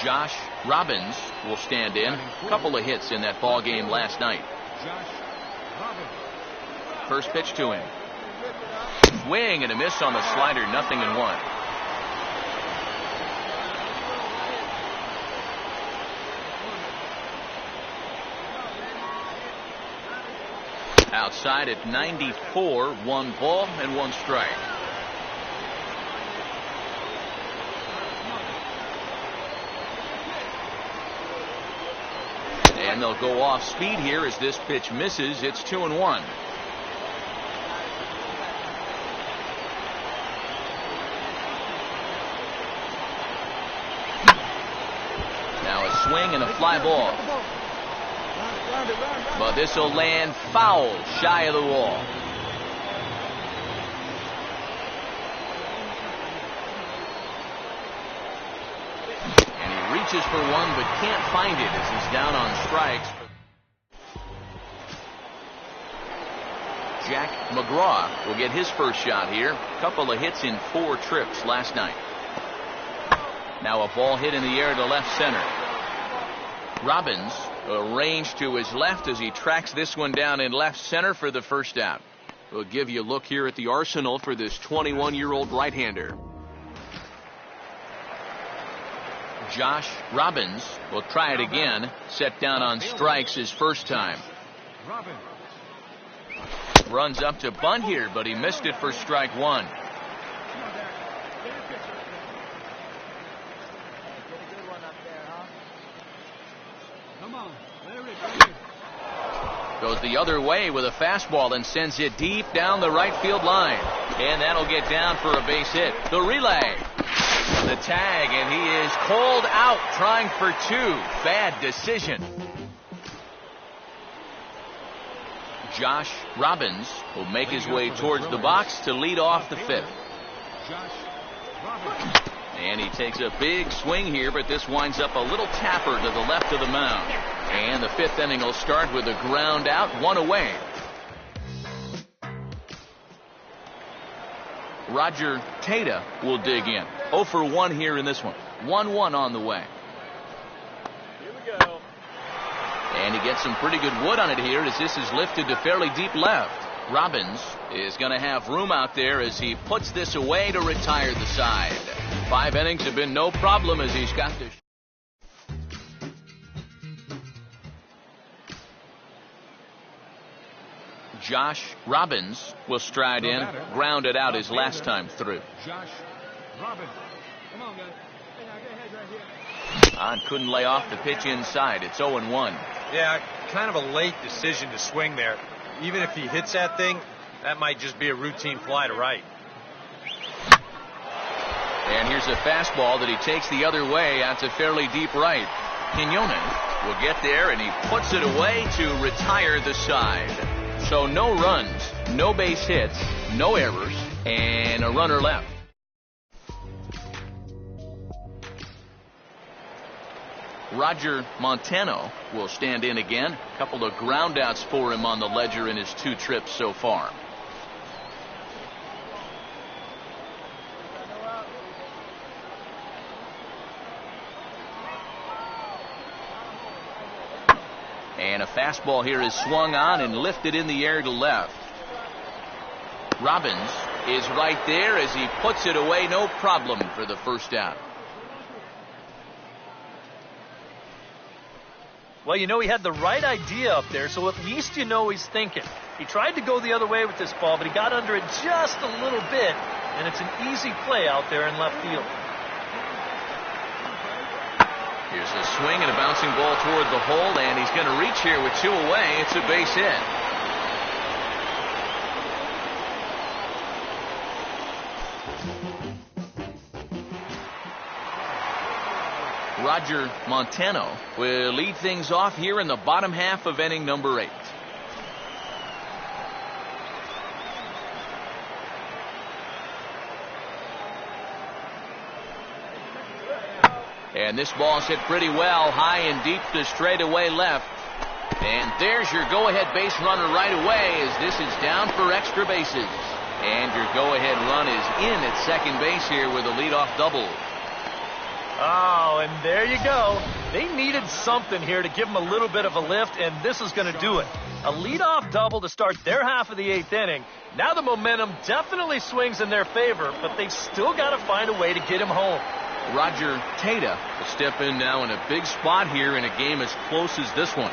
Josh Robbins will stand in. A couple of hits in that ball game last night. First pitch to him. Swing and a miss on the slider, 0-1. Outside at 94, 1 ball and 1 strike. And they'll go off speed here as this pitch misses. It's 2-1. Now a swing and a fly ball. But this will land foul, shy of the wall. And he reaches for one but can't find it as he's down on strikes. Jack McGraw will get his first shot here. A couple of hits in 4 trips last night. Now a ball hit in the air to left center. Robbins arranged to his left as he tracks this one down in left center for the first out. We'll give you a look here at the arsenal for this 21-year-old right-hander. Josh Robbins will try it again. Set down on strikes his first time. Runs up to bunt here, but he missed it for strike 1. Goes the other way with a fastball and sends it deep down the right field line. And that'll get down for a base hit. The relay. The tag, and he is called out trying for 2. Bad decision. Josh Robbins will make his way towards the box to lead off the 5th. And he takes a big swing here, but this winds up a little tapper to the left of the mound. And the 5th inning will start with a ground out, 1 away. Roger Tata will dig in. 0 for 1 here in this one. 1-1 on the way. Here we go. And he gets some pretty good wood on it here as this is lifted to fairly deep left. Robbins is going to have room out there as he puts this away to retire the side. 5 innings have been no problem as he's got this. Josh Robbins will stride in, grounded out his last time through. Josh Robbins. Come on, guys. Hey, now get ahead right here. On couldn't lay off the pitch inside. It's 0-1. Yeah, kind of a late decision to swing there. Even if he hits that thing, that might just be a routine fly to right. And here's a fastball that he takes the other way out to fairly deep right. Quinones will get there, and he puts it away to retire the side. So no runs, no base hits, no errors, and a runner left. Roger Montano will stand in again. A couple of groundouts for him on the ledger in his 2 trips so far. And a fastball here is swung on and lifted in the air to left. Robbins is right there as he puts it away, no problem for the first out. Well, you know, he had the right idea up there, so at least you know he's thinking. He tried to go the other way with this ball, but he got under it just a little bit, and it's an easy play out there in left field. Here's a swing and a bouncing ball toward the hole, and he's going to reach here with 2 away. It's a base hit. Roger Montano will lead things off here in the bottom half of inning number 8. And this ball's hit pretty well, high and deep to straightaway left. And there's your go-ahead base runner right away as this is down for extra bases. And your go-ahead run is in at second base here with a leadoff double. Oh, and there you go. They needed something here to give them a little bit of a lift, and this is going to do it. A leadoff double to start their half of the 8th inning. Now the momentum definitely swings in their favor, but they've still got to find a way to get him home. Roger Tata will step in now in a big spot here in a game as close as this one.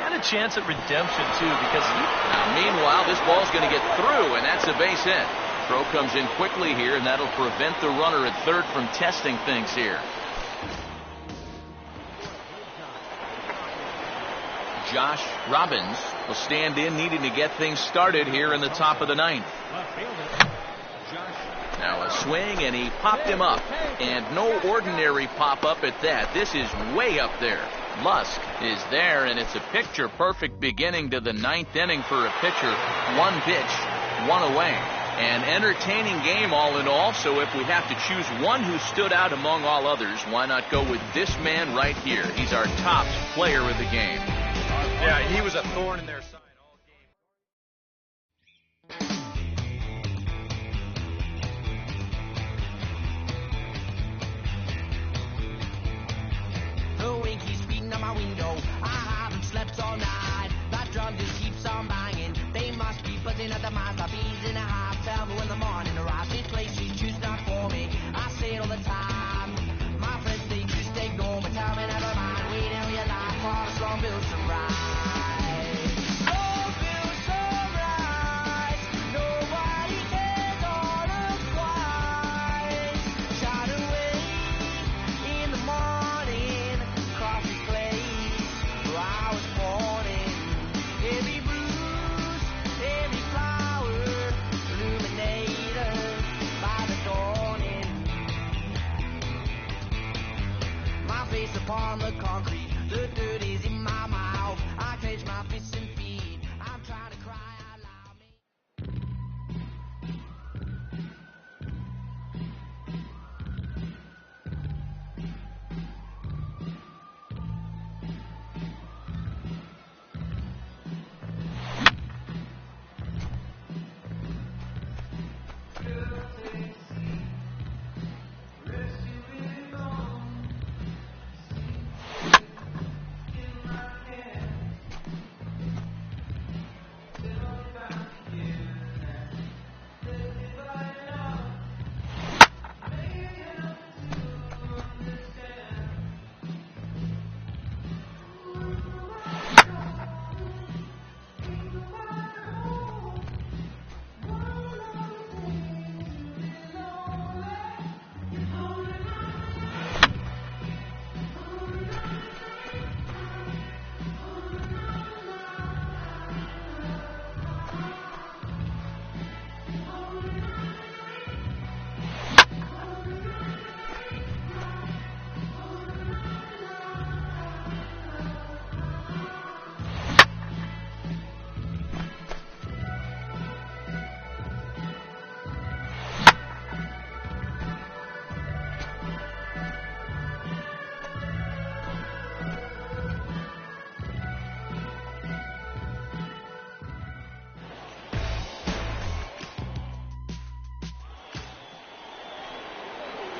And a chance at redemption, too, because Now, meanwhile, this ball's going to get through, and that's a base hit. Throw comes in quickly here, and that'll prevent the runner at third from testing things here. Josh Robbins will stand in, needing to get things started here in the top of the 9th. Now a swing, and he popped him up. And no ordinary pop-up at that. This is way up there. Lusk is there, and it's a picture-perfect beginning to the 9th inning for a pitcher. One pitch, one away. An entertaining game all in all, so if we have to choose one who stood out among all others, why not go with this man right here? He's our top player of the game. Yeah, he was a thorn in their side all game. The wind keeps beating on my window. I haven't slept all night. That drum just keeps on banging. They must be buzzing at the mouth. I've been in a half. Tell me when the morning arrives. This place is just not for me. I say it all the time. My friends, they just ignore me. Tell me never mind. Wait till your life for a strong bill to rise. Upon the concrete, the dirt is in my mouth. I clench my fists and feet. I'm trying to cry out loud.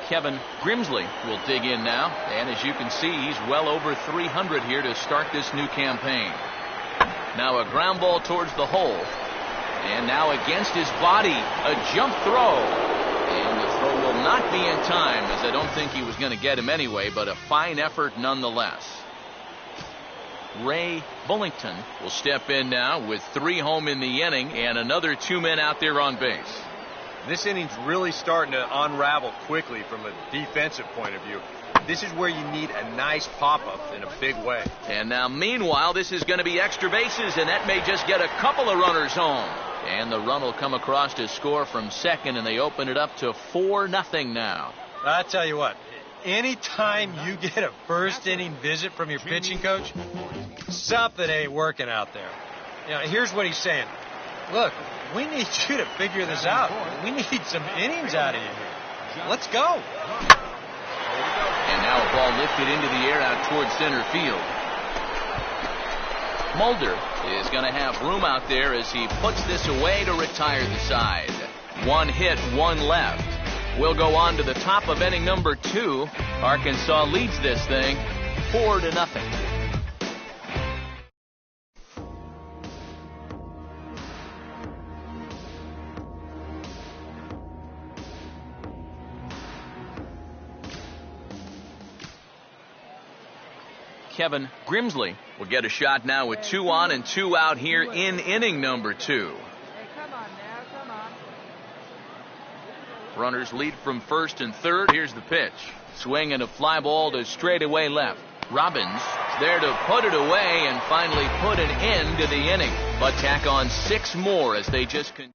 Kevin Grimsley will dig in now, and as you can see, he's well over 300 here to start this new campaign. Now a ground ball towards the hole, and now against his body, a jump throw, and the throw will not be in time, as I don't think he was going to get him anyway, but a fine effort nonetheless. Ray Bullington will step in now with 3 home in the inning and another 2 men out there on base. This inning's really starting to unravel quickly from a defensive point of view. This is where you need a nice pop-up in a big way. And now, meanwhile, this is going to be extra bases, and that may just get a couple of runners home. And the run will come across to score from second, and they open it up to 4-0 now. I tell you what, anytime you get a first-inning visit from your pitching coach, something ain't working out there. You know, here's what he's saying. Look, we need you to figure this out. We need some innings out of you here. Let's go. And now a ball lifted into the air out towards center field. Mulder is going to have room out there as he puts this away to retire the side. 1 hit, 1 left. We'll go on to the top of inning number 2. Arkansas leads this thing 4-0. Kevin Grimsley will get a shot now with 2 on and 2 out here in inning number 2. Runners lead from first and third. Here's the pitch. Swing and a fly ball to straightaway left. Robbins there to put it away and finally put an end to the inning. But tack on 6 more as they just continue.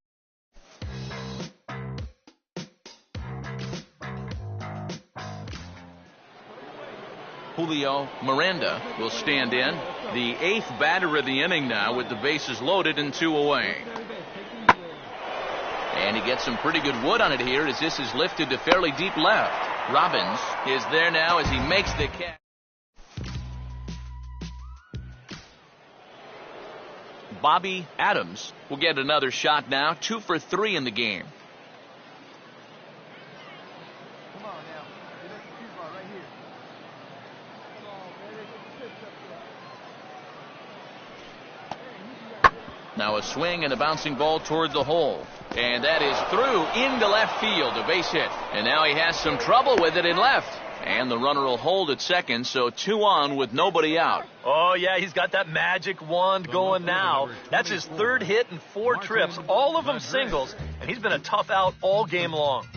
Julio Miranda will stand in, the 8th batter of the inning now with the bases loaded and 2 away. And he gets some pretty good wood on it here as this is lifted to fairly deep left. Robbins is there now as he makes the catch. Bobby Adams will get another shot now, 2 for 3 in the game. Now a swing and a bouncing ball toward the hole. And that is through into left field, a base hit. And now he has some trouble with it in left. And the runner will hold at second, so 2 on with nobody out. Oh, yeah, he's got that magic wand going now. That's his 3rd hit in 4 trips, all of them singles, and he's been a tough out all game long.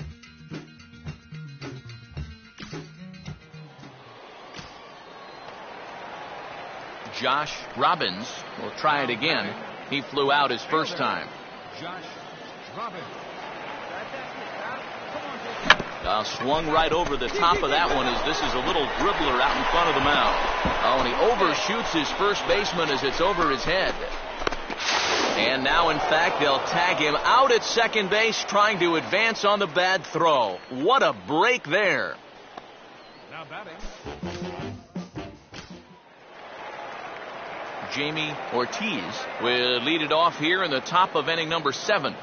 Josh Robbins will try it again. He flew out his first time. Josh Robbins. Swung right over the top of that one as this is a little dribbler out in front of the mound. Oh, and he overshoots his first baseman as it's over his head. And now, in fact, they'll tag him out at second base trying to advance on the bad throw. What a break there. Now batting. Jamie Ortiz will lead it off here in the top of inning number 7.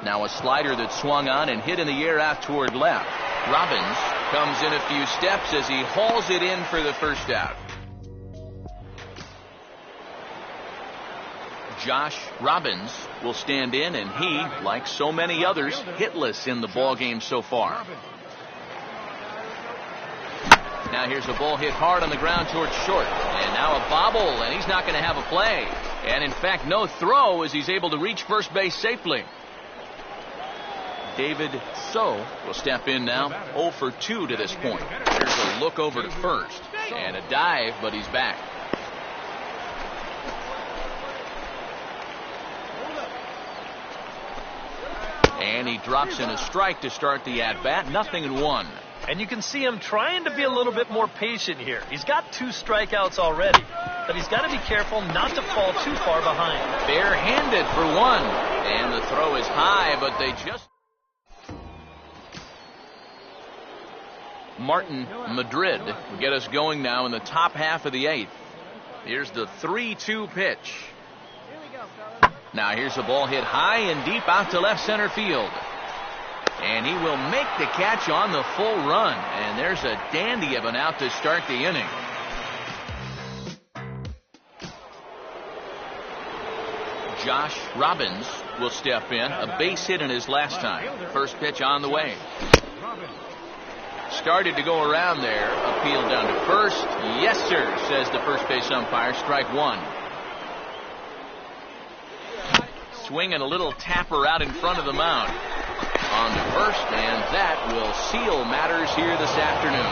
Now a slider that swung on and hit in the air out toward left. Robbins comes in a few steps as he hauls it in for the first out. Josh Robbins will stand in, and he, like so many others, hitless in the ballgame so far. Now here's a ball hit hard on the ground towards short. And now a bobble, and he's not going to have a play. And in fact, no throw as he's able to reach first base safely. David So will step in now, 0 for 2 to this point. There's a look over to first. And a dive, but he's back. And he drops in a strike to start the at-bat. 0-1. And you can see him trying to be a little bit more patient here. He's got 2 strikeouts already, but he's got to be careful not to fall too far behind. Bare-handed for 1. And the throw is high, but they just... Martin Madrid will get us going now in the top half of the 8th. Here's the 3-2 pitch. Now here's a ball hit high and deep out to left center field. And he will make the catch on the full run. And there's a dandy of an out to start the inning. Josh Robbins will step in. A base hit in his last time. First pitch on the way. Started to go around there. Appeal down to first. Yes, sir, says the first base umpire. Strike 1. Swinging a little tapper out in front of the mound. On to first, and that will seal matters here this afternoon.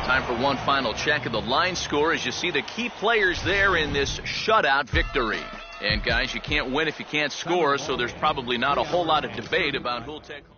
Time for one final check of the line score as you see the key players there in this shutout victory. And guys, you can't win if you can't score, so there's probably not a whole lot of debate about who'll take home.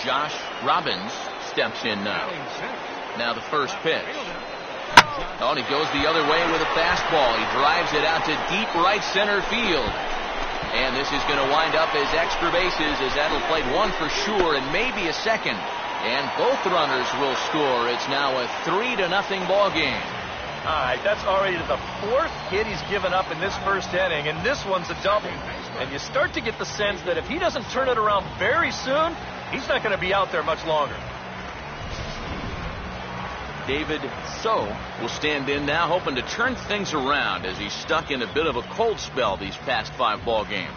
Josh Robbins steps in now. Now the first pitch. Oh, and he goes the other way with a fastball. He drives it out to deep right center field. And this is going to wind up as extra bases, as that'll play one for sure and maybe a second. And both runners will score. It's now a 3-0 ball game. All right, that's already the fourth hit he's given up in this first inning, and this one's a double. And you start to get the sense that if he doesn't turn it around very soon, he's not going to be out there much longer. David So will stand in now, hoping to turn things around as he's stuck in a bit of a cold spell these past 5 ball games.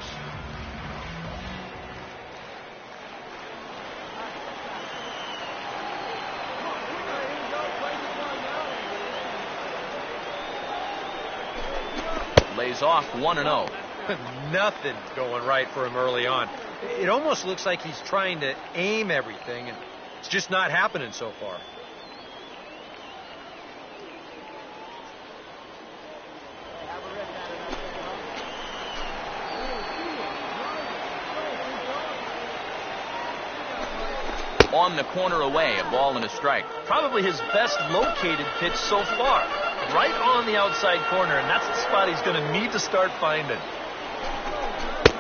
Lays off 1-0. Nothing going right for him early on. It almost looks like he's trying to aim everything, and it's just not happening so far. On the corner away, a ball and a strike. Probably his best located pitch so far. Right on the outside corner, and that's the spot he's going to need to start finding.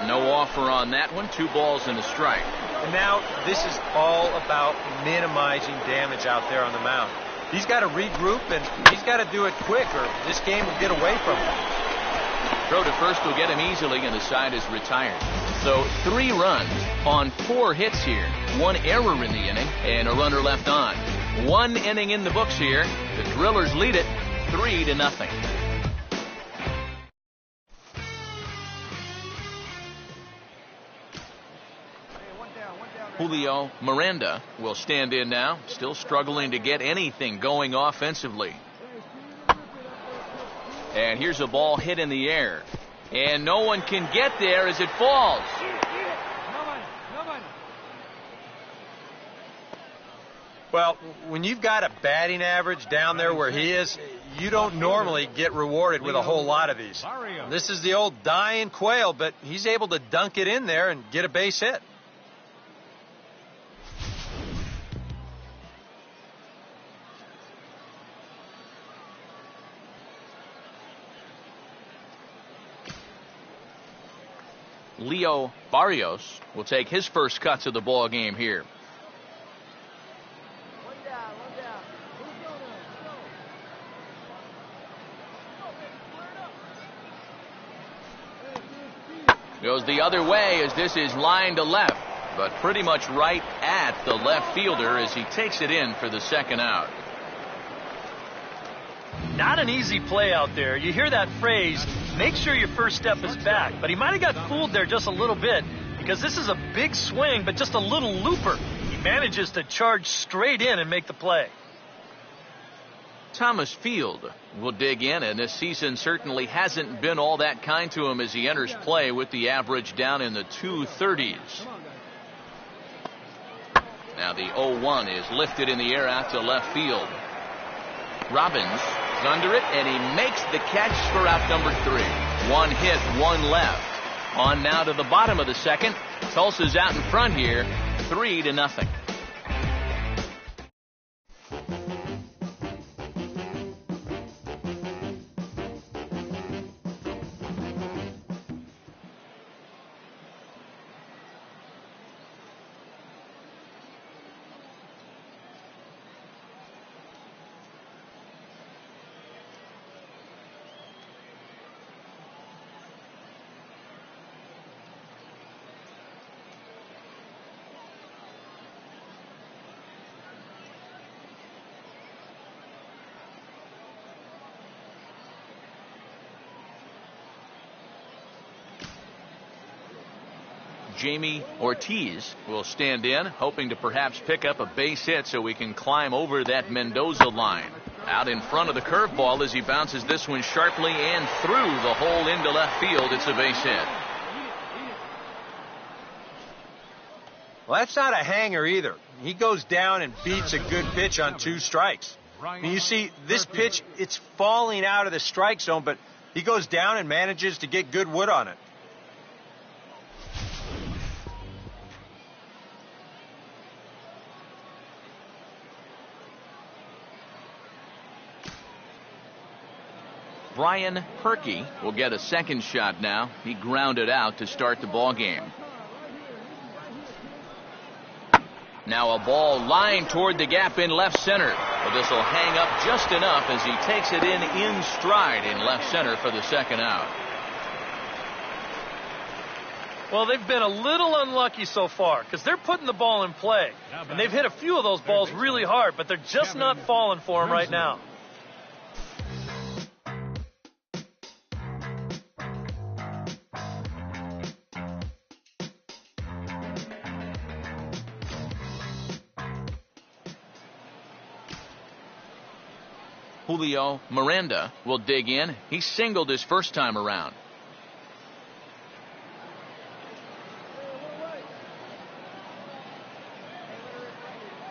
No offer on that one. 2 balls and a strike. And now this is all about minimizing damage out there on the mound. He's got to regroup, and he's got to do it quick, or this game will get away from him. Throw to first will get him easily, and the side is retired. So 3 runs on 4 hits here. 1 error in the inning, and a runner left on. 1 inning in the books here. The Drillers lead it 3-0. Julio Miranda will stand in now, still struggling to get anything going offensively. And here's a ball hit in the air. And no one can get there as it falls. Well, when you've got a batting average down there where he is, you don't normally get rewarded with a whole lot of these. This is the old dying quail, but he's able to dunk it in there and get a base hit. Leo Barrios will take his first cuts of the ball game here. Goes the other way as this is lined to left, but pretty much right at the left fielder as he takes it in for the second out. Not an easy play out there. You hear that phrase, make sure your first step is back. But he might have got fooled there just a little bit, because this is a big swing, but just a little looper. He manages to charge straight in and make the play. Thomas Field will dig in, and this season certainly hasn't been all that kind to him as he enters play with the average down in the 230s. Now the 0-1 is lifted in the air out to left field. Robbins is under it, and he makes the catch for out number 3. 1 hit, 1 left. On now to the bottom of the second. Tulsa's out in front here, 3-0. Jamie Ortiz will stand in, hoping to perhaps pick up a base hit so we can climb over that Mendoza line. Out in front of the curveball as he bounces this one sharply and through the hole into left field. It's a base hit. Well, that's not a hanger either. He goes down and beats a good pitch on 2 strikes. I mean, you see, this pitch, it's falling out of the strike zone, but he goes down and manages to get good wood on it. Brian Herkey will get a second shot now. He grounded out to start the ball game. Now a ball lined toward the gap in left center. But this will hang up just enough as he takes it in stride in left center for the second out. Well, they've been a little unlucky so far because they're putting the ball in play. And they've hit a few of those balls really hard, but they're just not falling for them right now. Julio Miranda will dig in. He singled his first time around.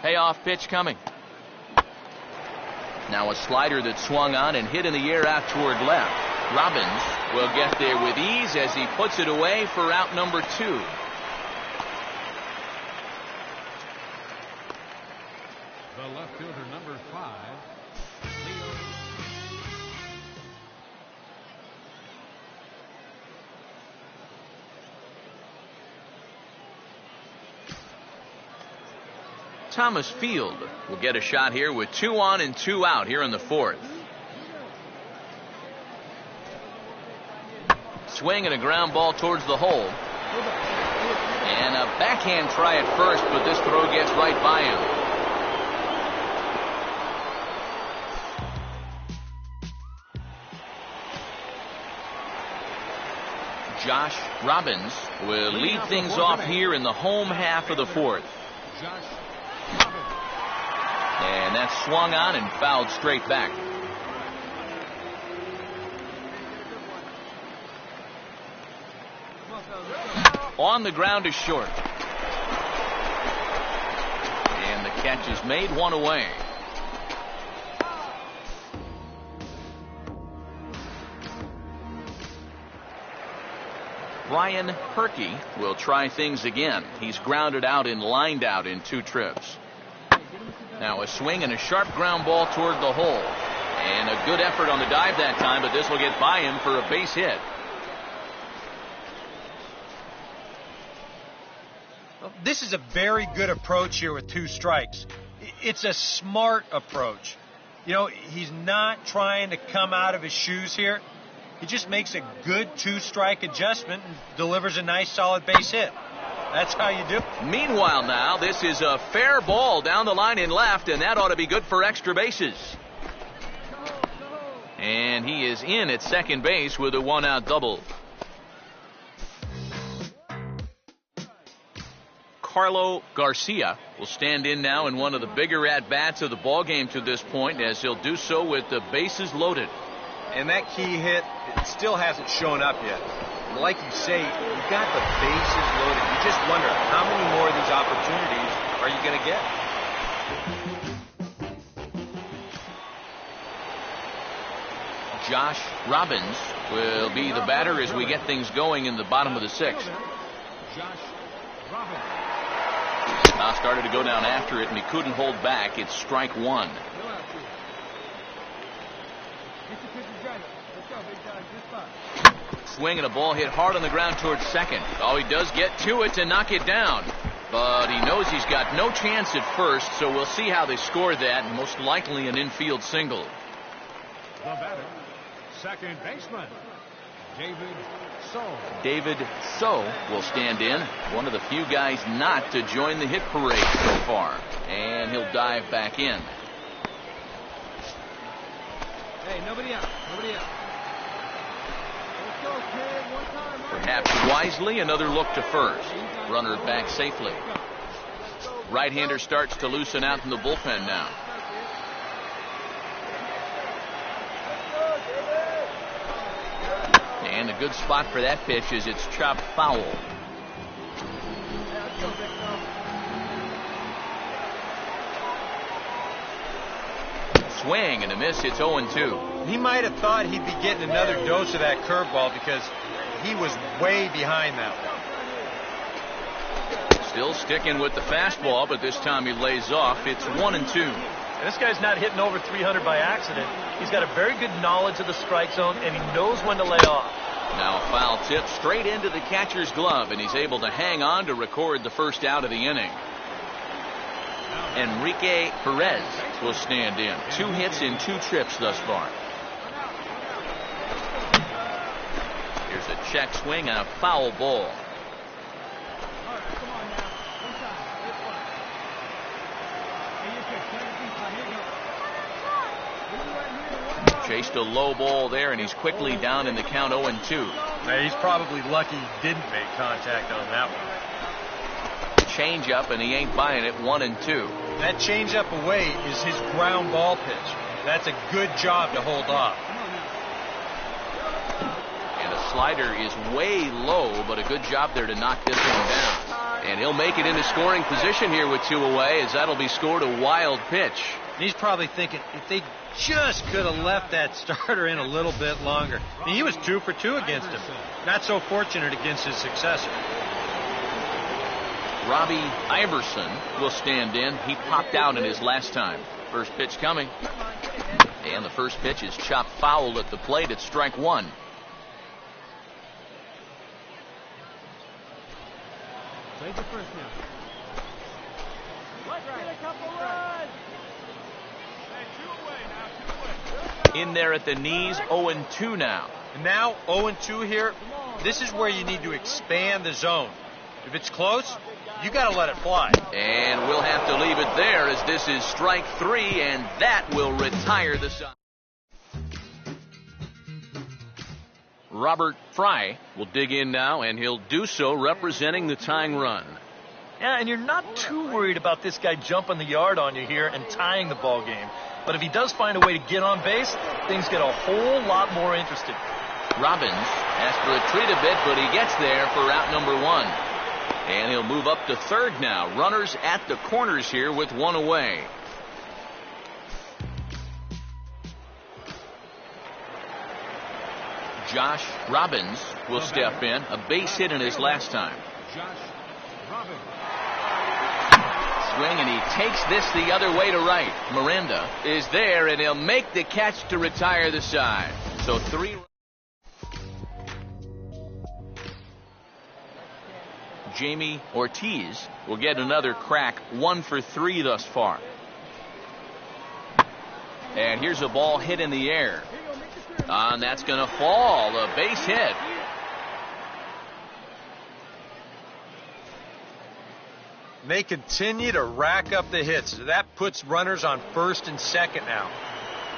Payoff pitch coming. Now a slider that swung on and hit in the air out toward left. Robbins will get there with ease as he puts it away for out number 2. The left fielder, number 5. Thomas Field will get a shot here with 2 on and 2 out here in the 4th. Swing and a ground ball towards the hole. And a backhand try at first, but this throw gets right by him. Josh Robbins will lead things off here in the home half of the 4th. And that's swung on and fouled straight back. On the ground is short. And the catch is made, 1 away. Brian Herkey will try things again. He's grounded out and lined out in 2 trips. Now a swing and a sharp ground ball toward the hole. And a good effort on the dive that time, but this will get by him for a base hit. This is a very good approach here with 2 strikes. It's a smart approach. You know, he's not trying to come out of his shoes here. He just makes a good 2-strike adjustment and delivers a nice solid base hit. That's how you do it. Meanwhile now, this is a fair ball down the line in left, and that ought to be good for extra bases. And he is in at second base with a 1-out double. Carlo Garcia will stand in now in one of the bigger at-bats of the ballgame to this point, as he'll do so with the bases loaded. And that key hit, it still hasn't shown up yet. And like you say, you've got the bases loaded. You just wonder, how many more of these opportunities are you going to get? Josh Robbins will be the batter as we get things going in the bottom of the 6th. Now started to go down after it, and he couldn't hold back. It's strike 1. Swing and a ball hit hard on the ground towards second. Oh, he does get to it to knock it down. But he knows he's got no chance at first, so we'll see how they score that. Most likely an infield single. The batter, second baseman, David So will stand in. One of the few guys not to join the hit parade so far. And he'll dive back in. Hey, nobody out. Nobody out. Let's go, kid. One time. Perhaps wisely, another look to first. Runner back safely. Right-hander starts to loosen out in the bullpen now. And a good spot for that pitch is it's chopped foul. Swing and a miss. It's 0-2. He might have thought he'd be getting another dose of that curveball because he was way behind that one. Still sticking with the fastball, but this time he lays off. It's 1-2. This guy's not hitting over 300 by accident. He's got a very good knowledge of the strike zone, and he knows when to lay off. Now a foul tip straight into the catcher's glove, and he's able to hang on to record the first out of the inning. Enrique Perez will stand in. 2 hits in 2 trips thus far. Here's a check swing and a foul ball. Chased a low ball there, and he's quickly down in the count 0-2. Now, he's probably lucky he didn't make contact on that one. Change up, and he ain't buying it. 1-2. That change up away is his ground ball pitch. That's a good job to hold off. And a slider is way low, but a good job there to knock this one down. And he'll make it into scoring position here with 2 away, as that'll be scored a wild pitch. He's probably thinking, if they just could have left that starter in a little bit longer. I mean, he was 2 for 2 against him. Not so fortunate against his successor. Robbie Iverson will stand in. He popped out in his last time. First pitch coming. And the first pitch is chopped foul at the plate. It's strike 1. Take the first now. Let's get a couple runs. In there at the knees, 0-2 now. And now 0-2 here. This is where you need to expand the zone. If it's close, you got to let it fly. And we'll have to leave it there, as this is strike 3, and that will retire the side. Robert Fry will dig in now, and he'll do so representing the tying run. Yeah, and you're not too worried about this guy jumping the yard on you here and tying the ball game. But if he does find a way to get on base, things get a whole lot more interesting. Robbins has to retreat a bit, but he gets there for out number 1. And he'll move up to third now. Runners at the corners here with 1 away. Josh Robbins will step in. A base hit in his last time. Josh Robbins. Swing, and he takes this the other way to right. Miranda is there, and he'll make the catch to retire the side. So 3. Jamie Ortiz will get another crack. 1 for 3 thus far. And here's a ball hit in the air. And that's going to fall. A base hit. They continue to rack up the hits. That puts runners on first and second now.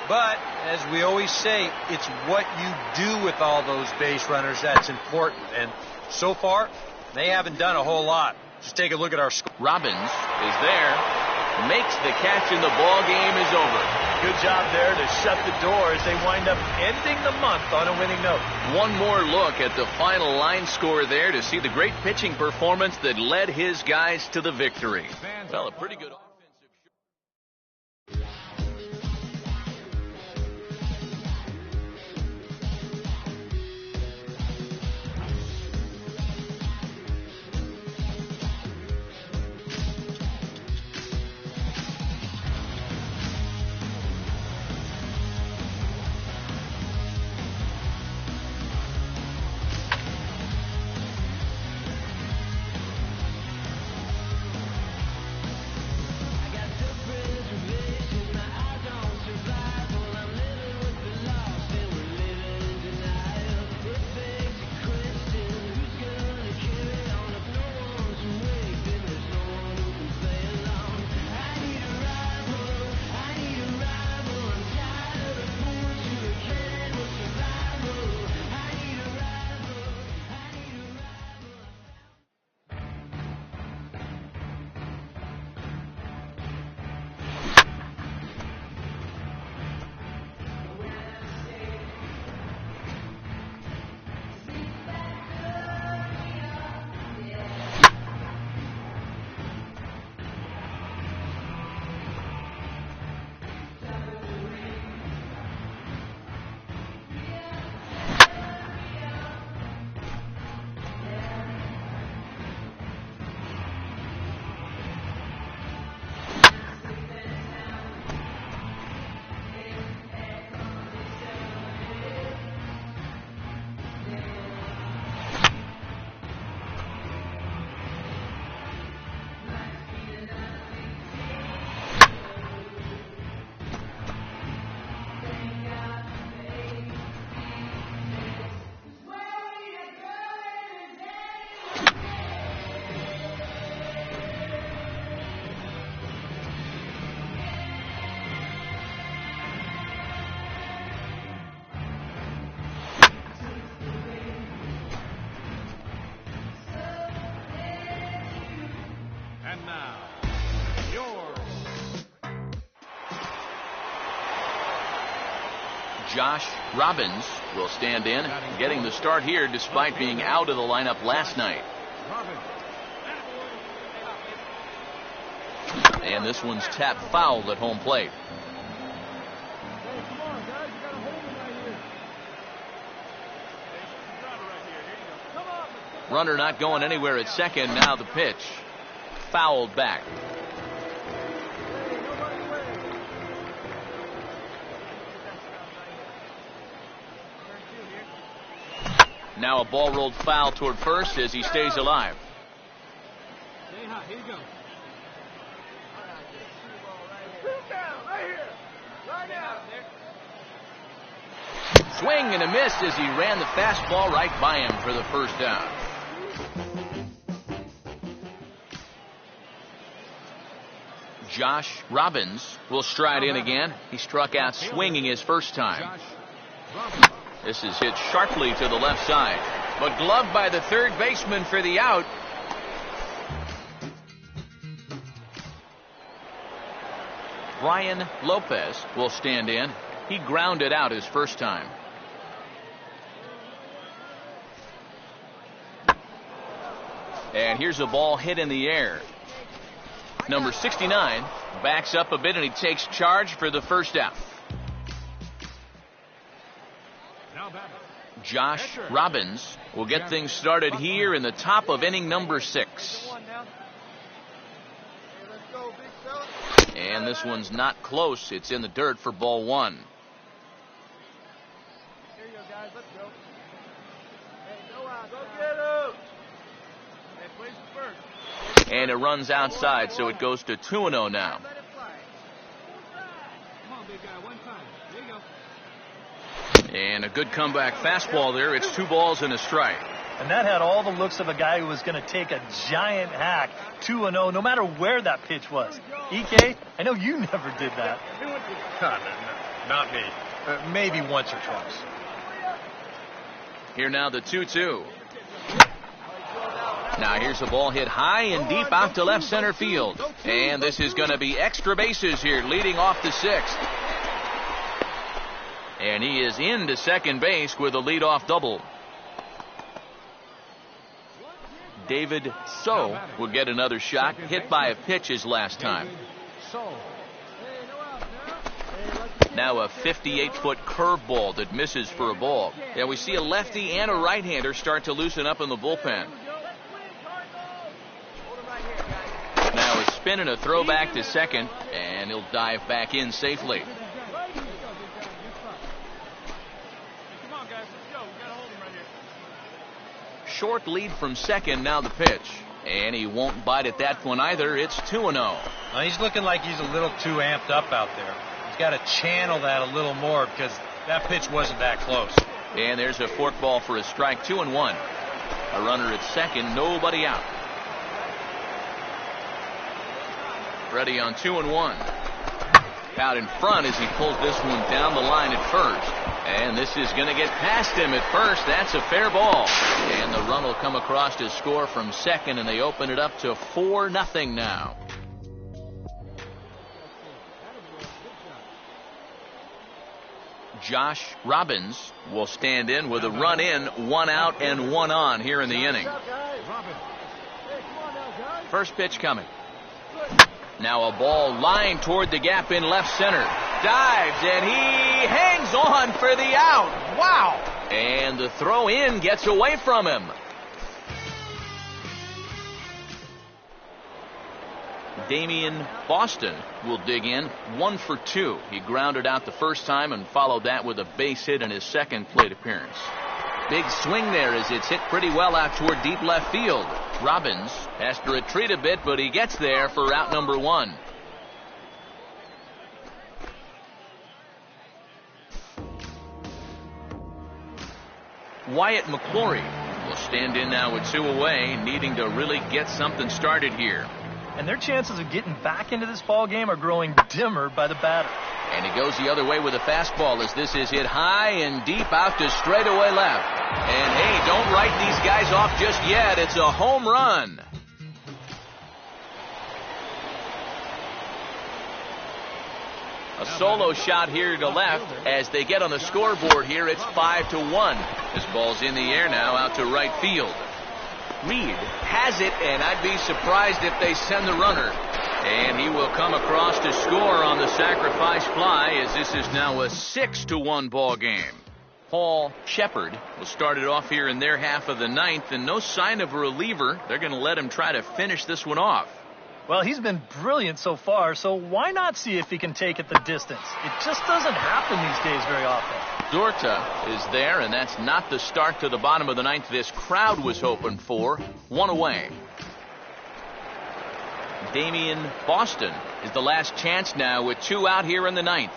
But, as we always say, it's what you do with all those base runners that's important. And so far, they haven't done a whole lot. Just take a look at our score. Robbins is there. Makes the catch, and the ball game is over. Good job there to shut the door as they wind up ending the month on a winning note. One more look at the final line score there to see the great pitching performance that led his guys to the victory. Well, a pretty good offensive. Josh Robbins will stand in, getting the start here despite being out of the lineup last night. And this one's tapped foul at home plate. Runner not going anywhere at second. Now the pitch. Fouled back. Now a ball rolled foul toward first as he stays alive. Here you go. Swing and a miss as he ran the fastball right by him for the first down. Josh Robbins will stride in again. He struck out swinging his first time. This is hit sharply to the left side, but gloved by the third baseman for the out. Brian Lopez will stand in. He grounded out his first time. And here's a ball hit in the air. Number 69 backs up a bit and he takes charge for the first out. Josh Robbins will get things started here in the top of inning number 6. And this one's not close. It's in the dirt for ball 1. Here you go, guys. Let's go. Hey, no outs. Go get him. Hey, place first. And it runs outside, so it goes to 2-0 now. Let it fly. Come on, big guy. One time. There you go. And a good comeback fastball there. It's 2 balls and a strike. And that had all the looks of a guy who was going to take a giant hack, 2-0, no matter where that pitch was. EK, I know you never did that. No, not me. Maybe once or twice. Here now the 2-2. Now here's a ball hit high and deep out to left center field. And this is going to be extra bases here, leading off the 6th. And he is into second base with a leadoff double. David So will get another shot, hit by a pitch his last time. Now a 58-foot curveball that misses for a ball. Yeah, we see a lefty and a right-hander start to loosen up in the bullpen. Now a spin and a throw back to second, and he'll dive back in safely. Short lead from second, now the pitch. And he won't bite at that one either. It's 2-0. Well, he's looking like he's a little too amped up out there. He's got to channel that a little more because that pitch wasn't that close. And there's a forkball for a strike, 2-1. A runner at second, nobody out. Ready on 2-1. Out in front as he pulls this one down the line at first. And this is going to get past him at first. That's a fair ball. And the run will come across to score from second, and they open it up to 4-0 now. Josh Robbins will stand in with a run in, 1 out and 1 on here in the inning. First pitch coming. Now a ball lined toward the gap in left center. Dives, and he hangs on for the out. Wow! And the throw in gets away from him. Damian Boston will dig in, 1 for 2. He grounded out the first time and followed that with a base hit in his second plate appearance. Big swing there as it's hit pretty well out toward deep left field. Robbins has to retreat a bit, but he gets there for out number 1. Wyatt McClory will stand in now with 2 away, needing to really get something started here. And their chances of getting back into this ball game are growing dimmer by the batter. And he goes the other way with a fastball as this is hit high and deep out to straightaway left. And hey, don't write these guys off just yet. It's a home run. A solo shot here to left as they get on the scoreboard here. It's 5-1. This ball's in the air now out to right field. Reed has it, and I'd be surprised if they send the runner. And he will come across to score on the sacrifice fly as this is now a 6-1 ball game. Paul Shepard will start it off here in their half of the ninth, and no sign of a reliever. They're going to let him try to finish this one off. Well, he's been brilliant so far, so why not see if he can take it the distance? It just doesn't happen these days very often. Dorta is there, and that's not the start to the bottom of the ninth this crowd was hoping for. One away. Damian Boston is the last chance now with 2 out here in the ninth.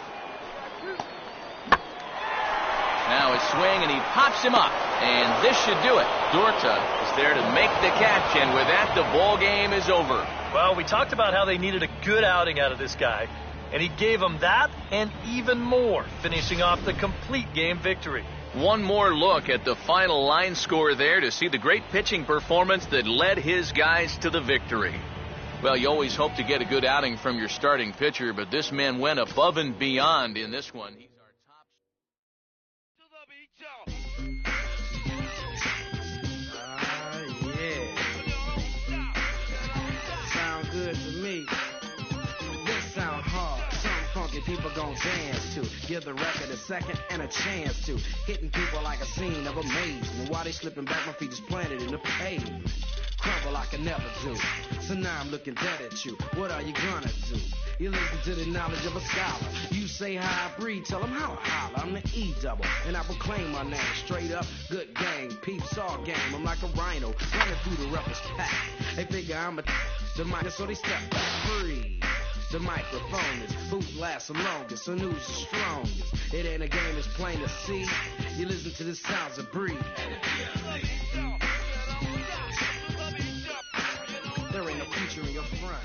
Now a swing, and he pops him up, and this should do it. Dorta is there to make the catch, and with that, the ball game is over. Well, we talked about how they needed a good outing out of this guy, and he gave them that and even more, finishing off the complete game victory. One more look at the final line score there to see the great pitching performance that led his guys to the victory. Well, you always hope to get a good outing from your starting pitcher, but this man went above and beyond in this one. He's our top. Yeah. Sound good to me. This sound hard. Something funky people gon' dance to. Give the record a second and a chance to. Hitting people like a scene of amazement. While they slipping back, my feet is planted in the pavement. Crumble I can never do. So now I'm looking dead at you. What are you gonna do? You listen to the knowledge of a scholar. You say how I breathe, tell them how I holler. I'm the E-double, and I proclaim my name. Straight up, good gang, peeps all game. I'm like a rhino, running through the roughest pack. They figure I'm the minor, so they step back. Free. The microphone is who lasts the longest, so who's the strongest. It ain't a game, it's plain to see. You listen to the sounds of breathe. There ain't no future in your front.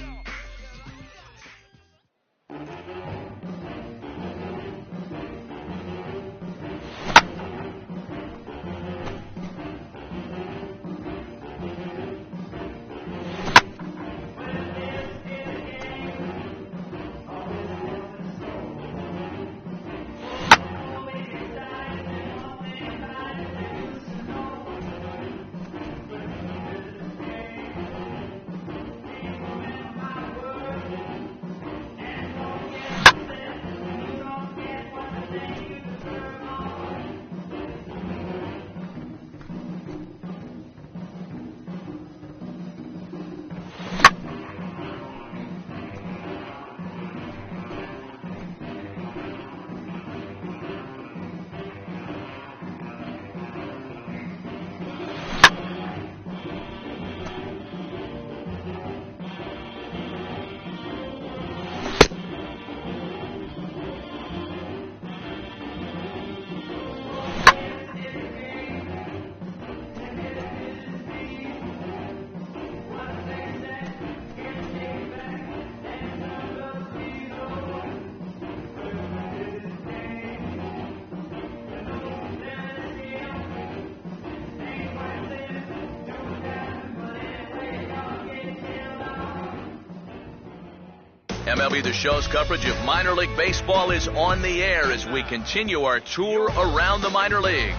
MLB The Show's coverage of minor league baseball is on the air as we continue our tour around the minor league.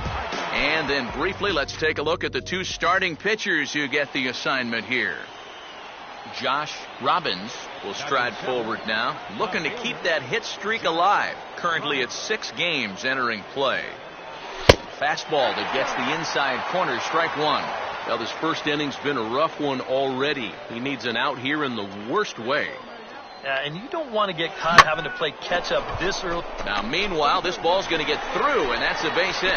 And then briefly, let's take a look at the 2 starting pitchers who get the assignment here. Josh Robbins will stride forward now, looking to keep that hit streak alive. Currently at 6 games entering play. Fastball that gets the inside corner, strike 1. Well, this first inning's been a rough one already. He needs an out here in the worst way. And you don't want to get caught having to play catch-up this early. Now, meanwhile, this ball's going to get through, and that's a base hit.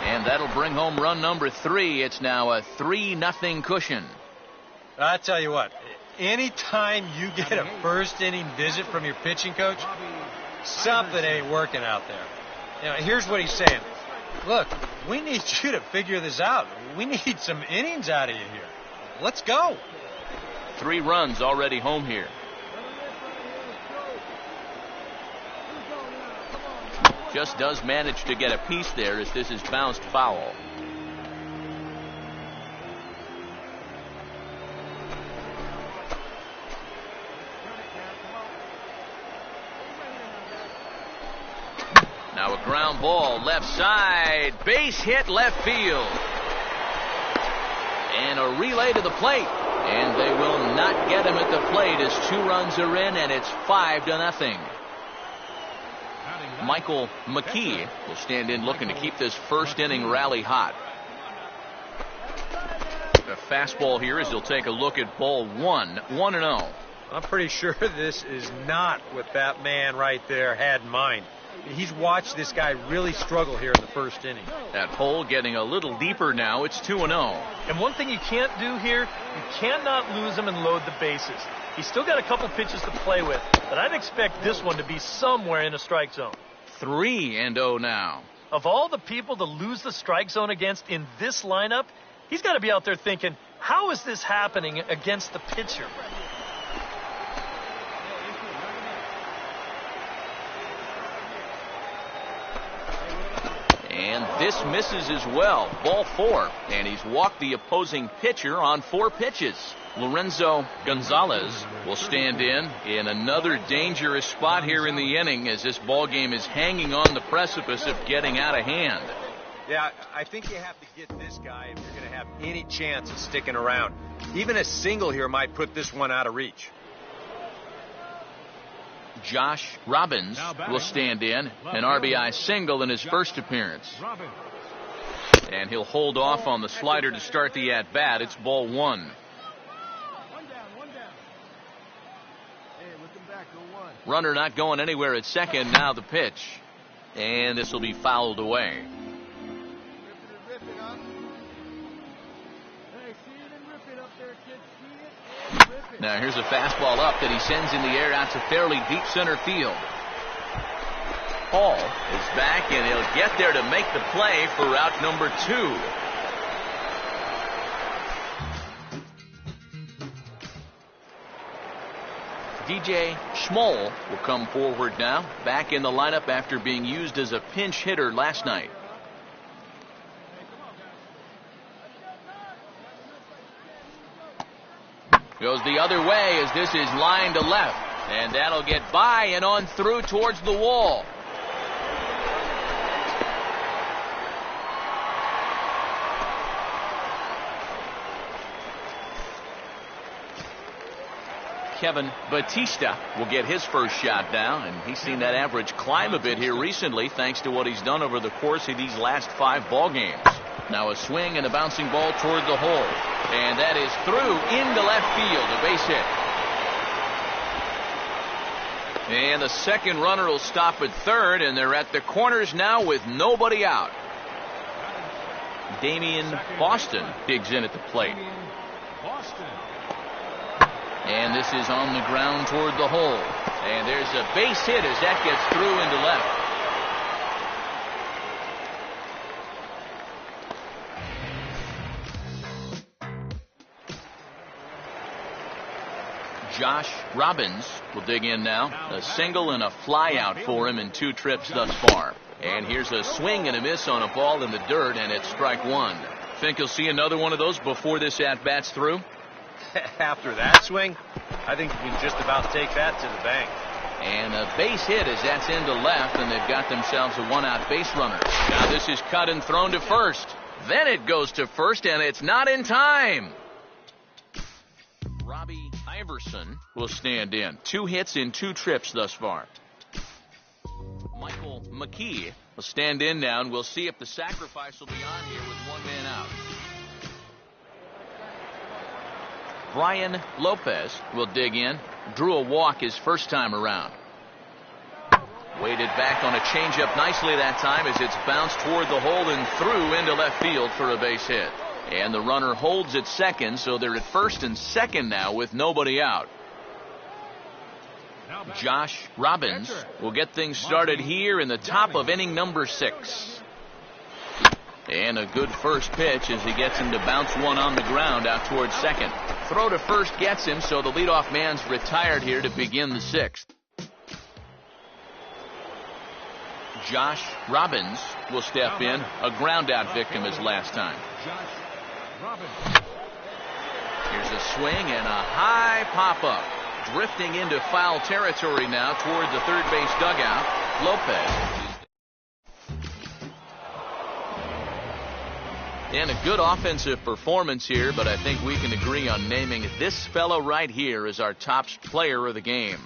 And that'll bring home run number 3. It's now a 3-0 cushion. I tell you what, anytime you get a first inning visit from your pitching coach, something ain't working out there. You know, here's what he's saying. Look, we need you to figure this out. We need some innings out of you here. Let's go. 3 runs already home here. Just does manage to get a piece there as this is bounced foul. Now a ground ball left side. Base hit left field. And a relay to the plate. And they will not get him at the plate as 2 runs are in, and it's 5-0. Michael McKee will stand in looking to keep this first inning rally hot. A fastball here as he'll take a look at ball 1, 1-0. I'm pretty sure this is not what that man right there had in mind. He's watched this guy really struggle here in the first inning. That hole getting a little deeper now. It's 2-0. And one thing you can't do here, you cannot lose him and load the bases. He's still got a couple pitches to play with, but I'd expect this one to be somewhere in the strike zone. 3-0 now. Of all the people to lose the strike zone against in this lineup, he's got to be out there thinking, how is this happening against the pitcher? And this misses as well. Ball 4. And he's walked the opposing pitcher on 4 pitches. Lorenzo Gonzalez will stand in another dangerous spot here in the inning as this ball game is hanging on the precipice of getting out of hand. Yeah, I think you have to get this guy if you're going to have any chance of sticking around. Even a single here might put this one out of reach. Josh Robbins will stand in, an RBI single in his first appearance. And he'll hold off on the slider to start the at-bat. It's ball 1. Runner not going anywhere at second. Now the pitch. And this will be fouled away. Now here's a fastball up that he sends in the air out to fairly deep center field. Hall is back, and he'll get there to make the play for out number 2. DJ Schmoll will come forward now, back in the lineup after being used as a pinch hitter last night. Goes the other way as this is line to left. And that'll get by and on through towards the wall. Kevin Batista will get his first shot now, and he's seen that average climb a bit here recently thanks to what he's done over the course of these last 5 ball games. Now a swing and a bouncing ball toward the hole. And that is through into left field, a base hit. And the second runner will stop at third, and they're at the corners now with nobody out. Damian Boston digs in at the plate. And this is on the ground toward the hole. And there's a base hit as that gets through into left. Josh Robbins will dig in now. A single and a fly out for him in 2 trips thus far. And here's a swing and a miss on a ball in the dirt, and it's strike 1. Think you'll see another one of those before this at-bat's through? After that swing, I think you can just about take that to the bank. And a base hit as that's into left, and they've got themselves a 1-out base runner. Now this is cut and thrown to first. Then it goes to first, and it's not in time. Robbie Iverson will stand in. 2 hits in 2 trips thus far. Michael McKee will stand in now, and we'll see if the sacrifice will be on here with 1 man out. Brian Lopez will dig in. Drew a walk his first time around. Waited back on a changeup nicely that time as it's bounced toward the hole and through into left field for a base hit. And the runner holds at second, so they're at first and second now with nobody out. Josh Robbins will get things started here in the top of inning number 6. And a good first pitch as he gets him to bounce one on the ground out towards second. Throw to first gets him, so the leadoff man's retired here to begin the 6th. Josh Robbins will step in, a ground out victim as last time. Here's a swing and a high pop-up. Drifting into foul territory now toward the third base dugout. Lopez And a good offensive performance here, but I think we can agree on naming this fellow right here as our top player of the game.